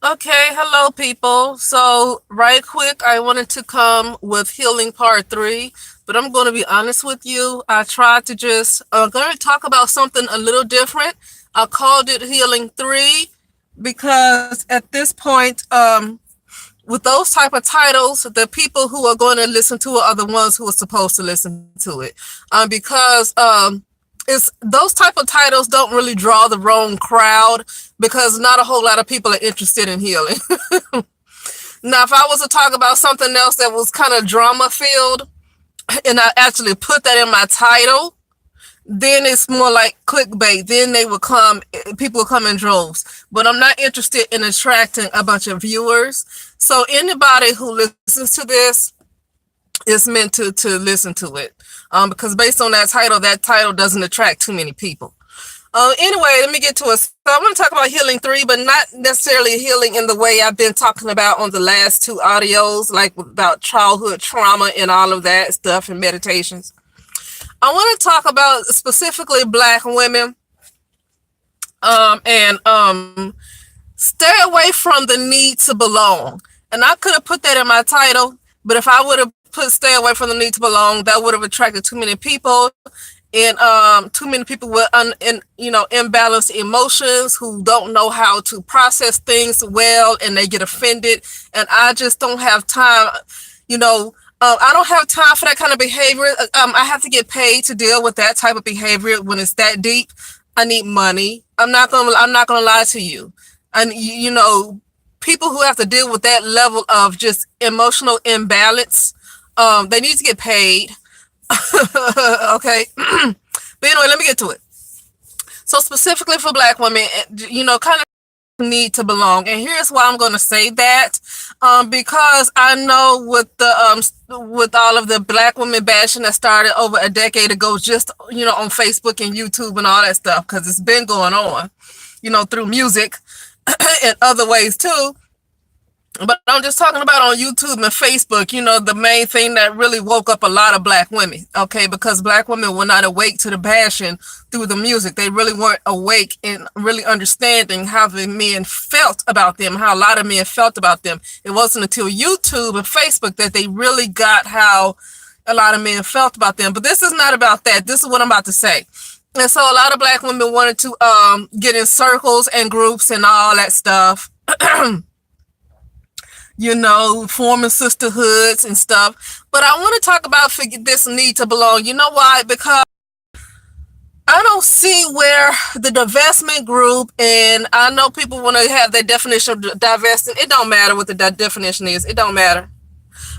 Okay, hello people. So, right quick, I wanted to come with healing part 3, but I'm going to be honest with you. I tried to just going to talk about something a little different. I called it healing 3 because at this point with those type of titles, the people who are going to listen to it are the ones who are supposed to listen to it. Because it's those type of titles don't really draw the wrong crowd because not a whole lot of people are interested in healing. Now, if I was to talk about something else that was kind of drama filled and I actually put that in my title, then it's more like clickbait. Then people will come in droves. But I'm not interested in attracting a bunch of viewers. So anybody who listens to this is meant to listen to it. Because based on that title doesn't attract too many people. Anyway, let me get to it. So I want to talk about healing 3, but not necessarily healing in the way I've been talking about on the last 2 audios, like about childhood trauma and all of that stuff and meditations. I want to talk about specifically Black women, and stay away from the need to belong. And I could have put that in my title, but if I would have put stay away from the need to belong, that would have attracted too many people, and too many people with imbalanced emotions who don't know how to process things well, and they get offended. And I just don't have time. I don't have time for that kind of behavior. I have to get paid to deal with that type of behavior when it's that deep. I need money. I'm not gonna lie to you. And people who have to deal with that level of just emotional imbalance, they need to get paid. Okay. But anyway, let me get to it. So specifically for Black women, kind of need to belong. And here's why I'm going to say that. Because I know with all of the Black women bashing that started over a decade ago, just on Facebook and YouTube and all that stuff, because it's been going on, through music and other ways too. But I'm just talking about on YouTube and Facebook, the main thing that really woke up a lot of Black women, okay, because Black women were not awake to the passion through the music. They really weren't awake and really understanding how the men felt about them, how a lot of men felt about them. It wasn't until YouTube and Facebook that they really got how a lot of men felt about them. But this is not about that. This is what I'm about to say. And so a lot of Black women wanted to get in circles and groups and all that stuff. Forming sisterhoods and stuff. But I want to talk about this need to belong. You know why? Because I don't see where the divestment group, and I know people want to have their definition of divesting. It don't matter what the definition is. It don't matter.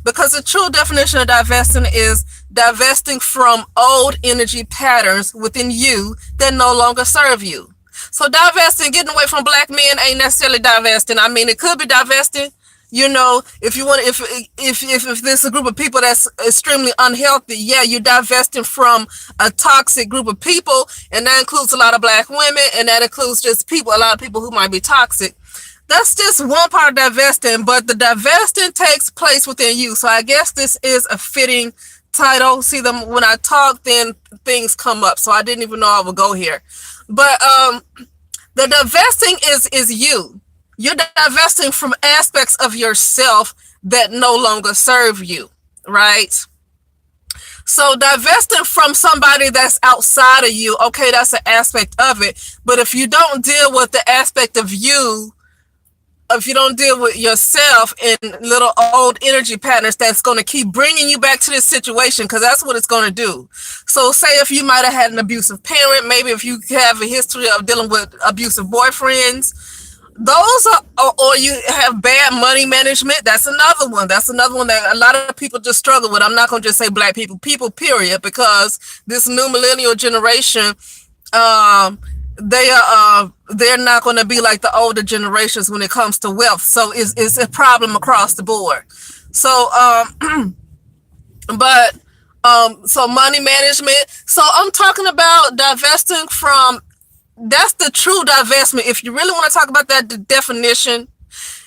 Because the true definition of divesting is divesting from old energy patterns within you that no longer serve you. So divesting, getting away from Black men ain't necessarily divesting. I mean, it could be divesting. If you want, if there's a group of people that's extremely unhealthy, yeah, you're divesting from a toxic group of people, and that includes a lot of Black women, and that includes just a lot of people who might be toxic. That's just one part of divesting, but the divesting takes place within you. So I guess this is a fitting title. See, them when I talk, then things come up. So I didn't even know I would go here, but the divesting is you. You're divesting from aspects of yourself that no longer serve you, right? So divesting from somebody that's outside of you, okay, that's an aspect of it. But if you don't deal with the aspect of you, if you don't deal with yourself in little old energy patterns, that's going to keep bringing you back to this situation, because that's what it's going to do. So say if you might have had an abusive parent, maybe if you have a history of dealing with abusive boyfriends, those are, or you have bad money management. That's another one. That's another one that a lot of people just struggle with. I'm not going to just say Black people period, because this new millennial generation, they're not going to be like the older generations when it comes to wealth. So it's a problem across the board. So but so money management. So I'm talking about divesting from. That's the true divestment. If you really want to talk about that definition,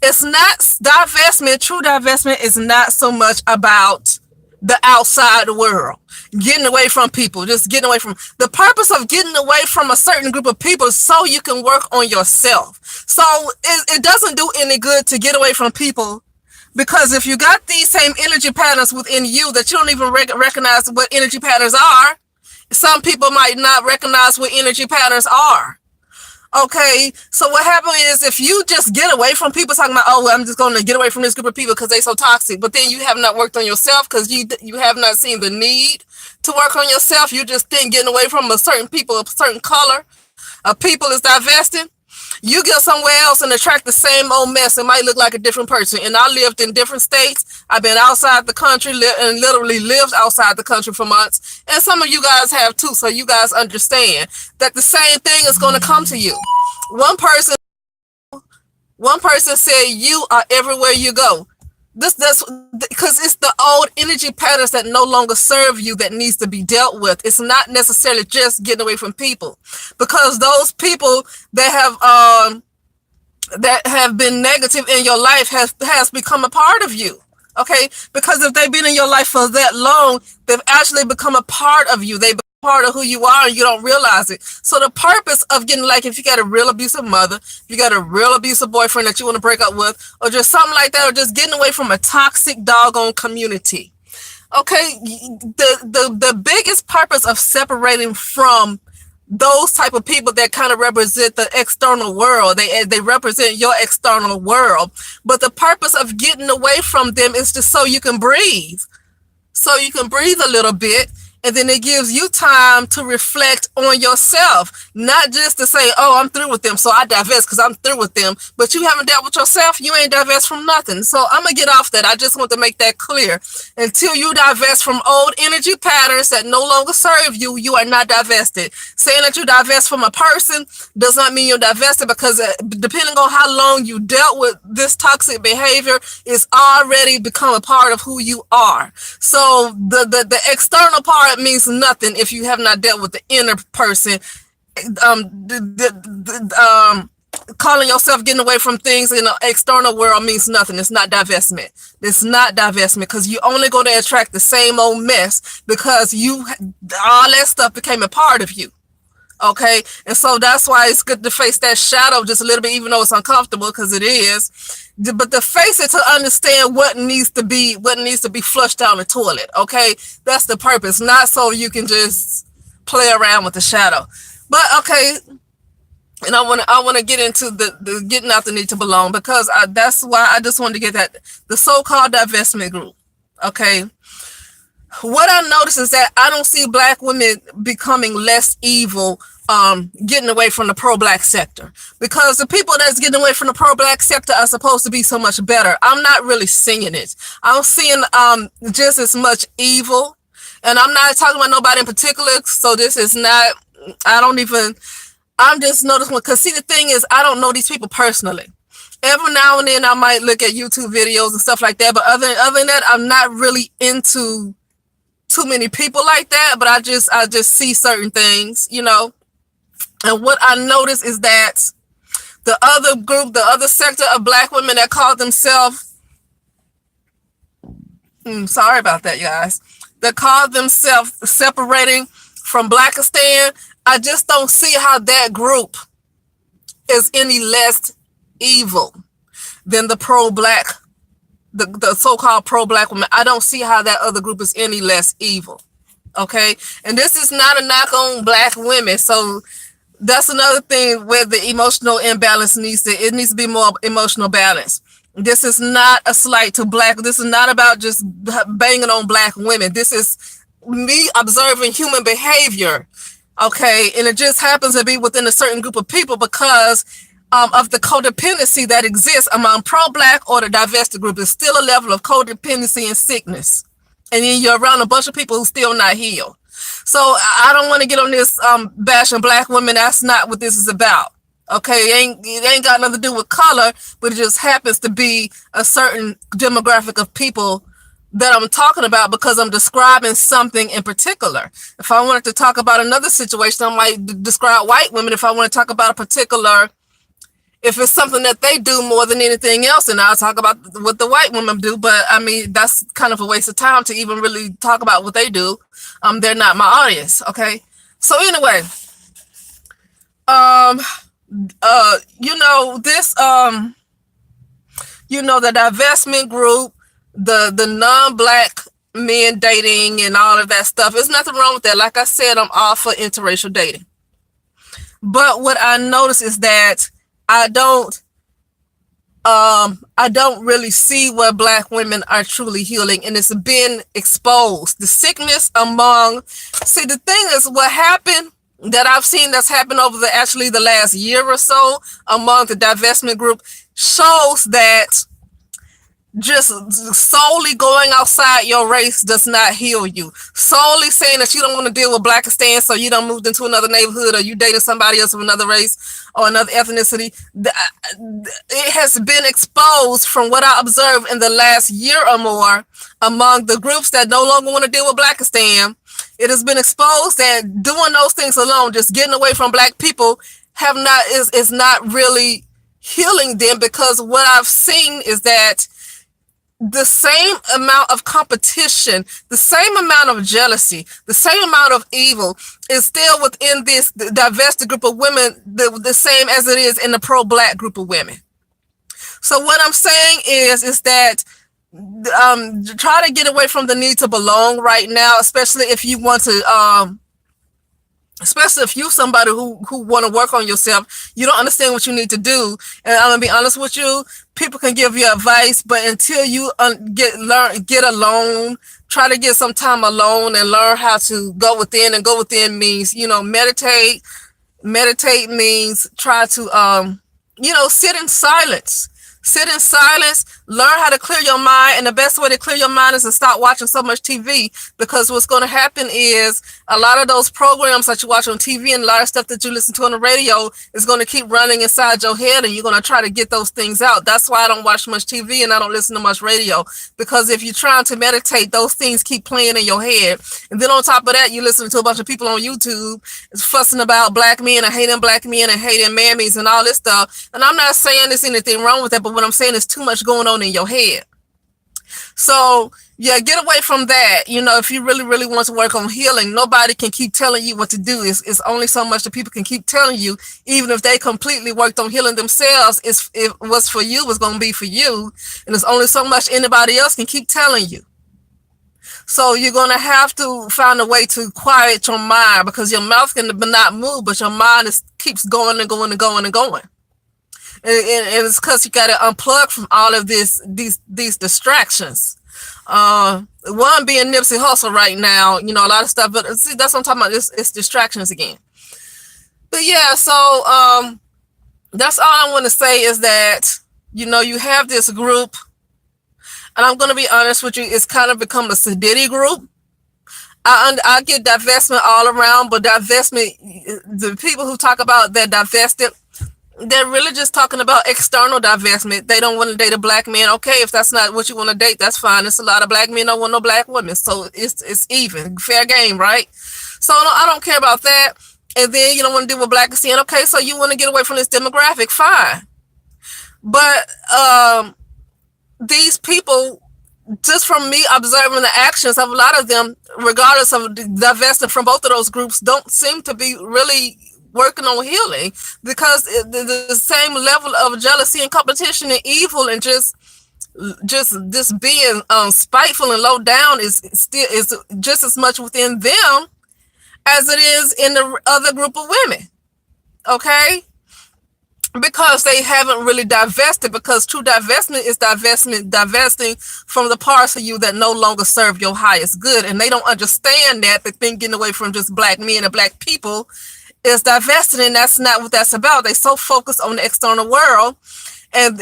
it's not divestment. True divestment is not so much about the outside world, getting away from people, just getting away from the purpose of getting away from a certain group of people so you can work on yourself. So it doesn't do any good to get away from people, because if you got these same energy patterns within you that you don't even recognize what energy patterns are, some people might not recognize what energy patterns are. Okay, so what happens is if you just get away from people talking about, oh, well, I'm just going to get away from this group of people because they're so toxic, but then you have not worked on yourself because you have not seen the need to work on yourself. You just think getting away from a certain people, a certain color of people is divesting. You get somewhere else and attract the same old mess. It might look like a different person. And I lived in different states. I've been outside the country and literally lived outside the country for months. And some of you guys have too. So you guys understand that the same thing is going to come to you. One person said you are everywhere you go. That's because it's the old energy patterns that no longer serve you that needs to be dealt with. It's not necessarily just getting away from people, because those people that have been negative in your life has become a part of you. Okay, because if they've been in your life for that long, they've actually become a part of you. They become part of who you are and you don't realize it. So the purpose of getting, like, if you got a real abusive mother, if you got a real abusive boyfriend that you want to break up with, or just something like that, or just getting away from a toxic doggone community. Okay, the biggest purpose of separating from those type of people that kind of represent the external world, they represent your external world, but the purpose of getting away from them is just so you can breathe, a little bit. And then it gives you time to reflect on yourself, not just to say, oh, I'm through with them, so I divest because I'm through with them. But you haven't dealt with yourself, you ain't divest from nothing. So I'm going to get off that. I just want to make that clear. Until you divest from old energy patterns that no longer serve you, you are not divested. Saying that you divest from a person does not mean you're divested, because depending on how long you dealt with this toxic behavior, it's already become a part of who you are. So the external part means nothing if you have not dealt with the inner person. Calling yourself getting away from things in the external world means nothing. It's not divestment. It's not divestment, because you're only going to attract the same old mess, because all that stuff became a part of you. Okay, and so that's why it's good to face that shadow just a little bit, even though it's uncomfortable, because it is. But to face it, to understand what needs to be flushed down the toilet. Okay, that's the purpose, not so you can just play around with the shadow. But okay, and I want to get into the getting out the need to belong, because that's why I just wanted to get that the so-called divestment group. Okay. What I notice is that I don't see Black women becoming less evil, getting away from the pro-Black sector, because the people that's getting away from the pro-Black sector are supposed to be so much better. I'm not really seeing it. I'm seeing just as much evil, and I'm not talking about nobody in particular. So this is not. I'm just noticing, because see, the thing is, I don't know these people personally. Every now and then I might look at YouTube videos and stuff like that, but other than that, I'm not really into too many people like that. But I just see certain things, you know. And what I notice is that the other group, the other sector of Black women that call themselves, sorry about that, you guys, that call themselves separating from Blackistan, I just don't see how that group is any less evil than the pro-Black, the so-called pro-Black women. I don't see how that other group is any less evil. Okay, and this is not a knock on Black women. So that's another thing where the emotional imbalance needs to be more emotional balance. This is not a slight to Black. This is not about just banging on Black women. This is me observing human behavior. Okay, and it just happens to be within a certain group of people because of the codependency that exists among pro-Black or the divested group. There's still a level of codependency and sickness. And then you're around a bunch of people who still not healed. So I don't want to get on this bashing Black women. That's not what this is about. Okay, it ain't got nothing to do with color, but it just happens to be a certain demographic of people that I'm talking about because I'm describing something in particular. If I wanted to talk about another situation, I might describe white women. If I want to talk about a particular If it's something that they do more than anything else, and I'll talk about what the white women do, but I mean, that's kind of a waste of time to even really talk about what they do. They're not my audience, okay? So anyway, um, this, the divestment group, the non-black men dating and all of that stuff. There's nothing wrong with that. Like I said, I'm all for interracial dating. But what I notice is that I don't really see where black women are truly healing, and it's been exposed. The sickness see, the thing is, what happened that I've seen that's happened over the last year or so among the divestment group shows that just solely going outside your race does not heal you. Solely saying that you don't want to deal with Blackistan, so you don't move into another neighborhood, or you dated somebody else of another race or another ethnicity. It has been exposed from what I observed in the last year or more among the groups that no longer want to deal with Blackistan. It has been exposed that doing those things alone, just getting away from black people, is not really healing them, because what I've seen is that the same amount of competition, the same amount of jealousy, the same amount of evil is still within this divested group of women, the same as it is in the pro-black group of women. So what I'm saying is that try to get away from the need to belong right now, especially if you want to especially if you're somebody who want to work on yourself. You don't understand what you need to do, and I'm gonna be honest with you, people can give you advice, but until you get alone, try to get some time alone and learn how to go within. And go within means, meditate means try to sit in silence. Learn how to clear your mind, and the best way to clear your mind is to stop watching so much TV, because what's going to happen is a lot of those programs that you watch on TV and a lot of stuff that you listen to on the radio is going to keep running inside your head, and you're going to try to get those things out. That's why I don't watch much TV and I don't listen to much radio, because if you're trying to meditate, those things keep playing in your head. And then on top of that, you listen to a bunch of people on YouTube fussing about black men and hating black men and hating mammies and all this stuff. And I'm not saying there's anything wrong with that, but what I'm saying is too much going on in your head. So yeah, get away from that. If you really, really want to work on healing, nobody can keep telling you what to do. It's only so much that people can keep telling you. Even if they completely worked on healing themselves, if what's for you was going to be for you. And there's only so much anybody else can keep telling you. So you're going to have to find a way to quiet your mind, because your mouth can not move, but your mind keeps going and going and going and going. And it's because you got to unplug from all of these distractions. One being Nipsey Hussle right now, a lot of stuff, but see, that's what I'm talking about. It's distractions again. But yeah, so that's all I want to say is that, you have this group, and I'm going to be honest with you, it's kind of become a sedity group. I get divestment all around, but divestment, the people who talk about that divested, they're really just talking about external divestment. They don't want to date a black man. Okay, if that's not what you want to date, that's fine. It's a lot of black men don't want no black women. So it's even. Fair game, right? So I don't care about that. And then you don't want to deal with Blackistan. Okay, so you want to get away from this demographic. Fine. But these people, just from me observing the actions of a lot of them, regardless of divesting from both of those groups, don't seem to be really working on healing, because the same level of jealousy and competition and evil and just being spiteful and low down is just as much within them as it is in the other group of women. Okay, because they haven't really divested, because true divestment is divesting from the parts of you that no longer serve your highest good, and they don't understand that. They think getting away from just black men and black people is divesting, and that's not what that's about. They so focused on the external world, and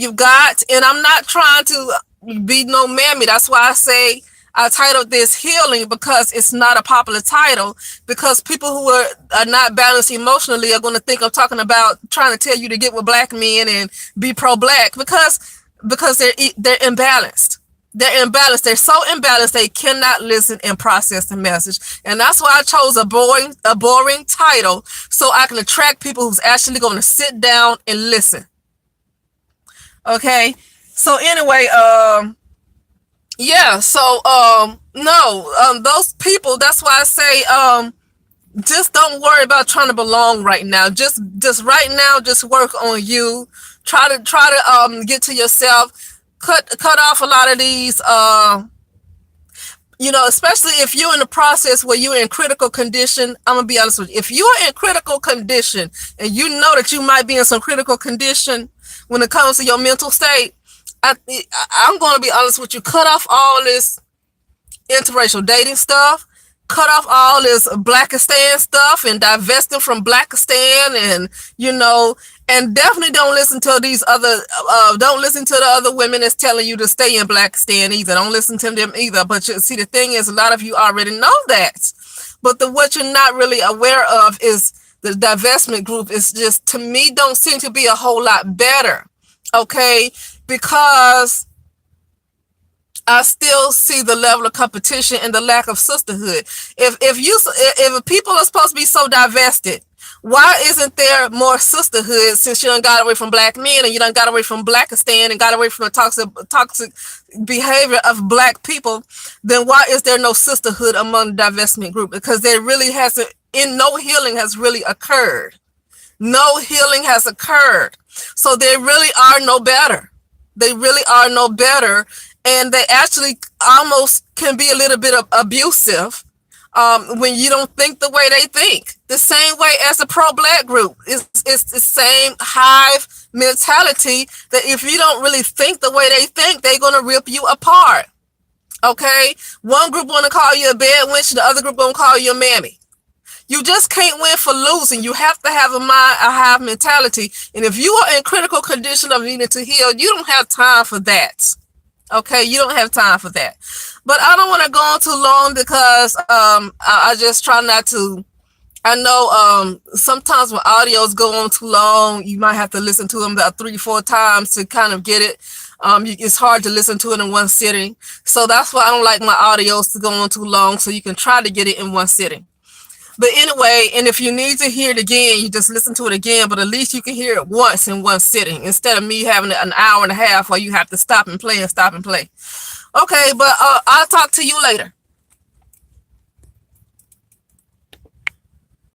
you got, and I'm not trying to be no mammy. That's why I say I titled this Healing, because it's not a popular title, because people who are not balanced emotionally are going to think I'm talking about trying to tell you to get with black men and be pro-black, because they're imbalanced. They're imbalanced. They're so imbalanced they cannot listen and process the message. And that's why I chose a boring title, so I can attract people who's actually going to sit down and listen. Okay. So anyway, yeah. So no, those people. That's why I say just don't worry about trying to belong right now. Just right now, just work on you. Try to get to yourself. Cut off a lot of these especially if you're in the process where you're in critical condition. I'm gonna be honest with you. If you are in critical condition and you know that you might be in some critical condition when it comes to your mental state, I'm gonna be honest with you. Cut off all this interracial dating stuff. Cut off all this Blackistan stuff and divest them from Blackistan, and definitely don't listen to these other. Don't listen to the other women that's telling you to stay in Blackistan either. Don't listen to them either. But see, the thing is, a lot of you already know that. But what you're not really aware of is the divestment group is just, to me, don't seem to be a whole lot better. Okay, because I still see the level of competition and the lack of sisterhood. If people are supposed to be so divested, why isn't there more sisterhood, since you done got away from black men and you done got away from Blackistan and got away from the toxic behavior of black people? Then why is there no sisterhood among the divestment group? Because there really hasn't, no healing has really occurred. No healing has occurred. So they really are no better. They really are no better. And they actually almost can be a little bit abusive when you don't think the way they think. The same way as the pro-black group. It's the same hive mentality that if you don't really think the way they think, they're going to rip you apart. Okay? One group want to call you a bad wench, the other group going to call you a mammy. You just can't win for losing. You have to have a hive mentality. And if you are in critical condition of needing to heal, you don't have time for that. Okay, you don't have time for that. But I don't want to go on too long because I just try not to. I know sometimes when audios go on too long, you might have to listen to them about 3-4 times to kind of get it. It's hard to listen to it in one sitting. So that's why I don't like my audios to go on too long, so you can try to get it in one sitting. But anyway, and if you need to hear it again, you just listen to it again, but at least you can hear it once in one sitting instead of me having an hour and a half where you have to stop and play and stop and play. Okay, but I'll talk to you later.